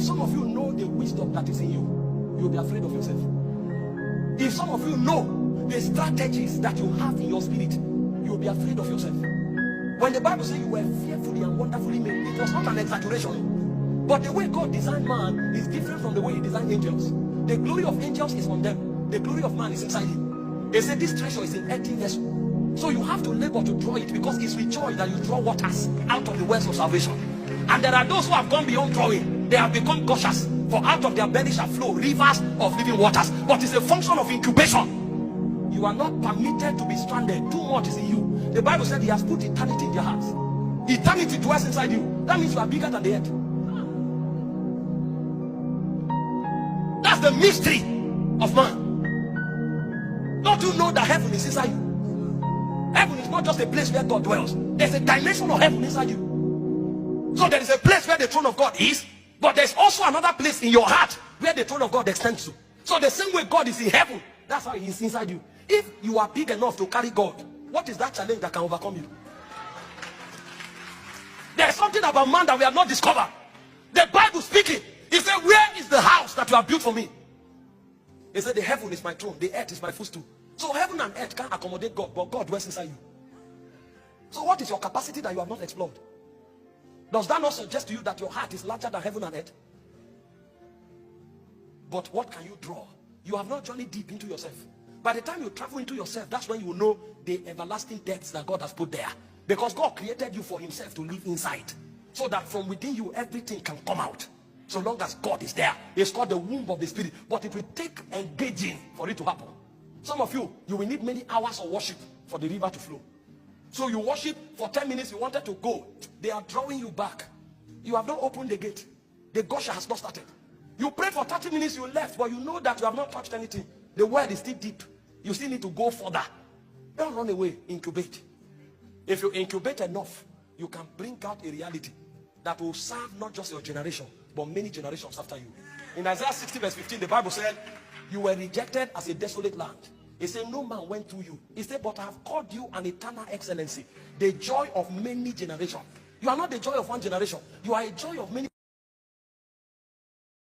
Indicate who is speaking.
Speaker 1: some of you know the wisdom that is in you, you'll be afraid of yourself. If some of you know the strategies that you have in your spirit, you'll be afraid of yourself. When the Bible says you were fearfully and wonderfully made, it was not an exaggeration. But the way God designed man is different from the way he designed angels. The glory of angels is on them. The glory of man is inside him. He said this treasure is in earthen vessel. So you have to labor to draw it, because it's with joy that you draw waters out of the wells of salvation. And there are those who have gone beyond drawing. They have become gushers. For out of their belly shall flow rivers of living waters. But it's a function of incubation. You are not permitted to be stranded. Too much is in you. The Bible said he has put eternity in their hearts. Eternity dwells inside you. That means you are bigger than the earth. That's the mystery of man. Don't you know that heaven is inside you? Heaven is not just a place where God dwells. There's a dimension of heaven inside you. So there is a place where the throne of God is, but there's also another place in your heart where the throne of God extends to. So the same way God is in heaven, that's how he is inside you. If you are big enough to carry God, what is that challenge that can overcome you? There's something about man that we have not discovered. The Bible speaking, he said, where is the house that you have built for me? He said, the heaven is my throne, the earth is my footstool. So heaven and earth can't accommodate God, but God dwells inside you. So what is your capacity that you have not explored? Does that not suggest to you that your heart is larger than heaven and earth? But what can you draw? You have not journeyed deep into yourself. By the time you travel into yourself, that's when you know the everlasting depths that God has put there. Because God created you for himself to live inside. So that from within you, everything can come out. So long as God is there. It's called the womb of the spirit. But it will take engaging for it to happen. Some of you, you will need many hours of worship for the river to flow. So you worship for 10 minutes, you wanted to go. They are drawing you back. You have not opened the gate. The gusher has not started. You prayed for 30 minutes, you left, but you know that you have not touched anything. The well is still deep. You still need to go further. Don't run away, incubate. If you incubate enough, you can bring out a reality that will serve not just your generation, but many generations after you. In Isaiah 60 verse 15, the Bible said, you were rejected as a desolate land. He said, no man went through you. He said, but I have called you an eternal excellency, the joy of many generations. You are not the joy of one generation. You are a joy of many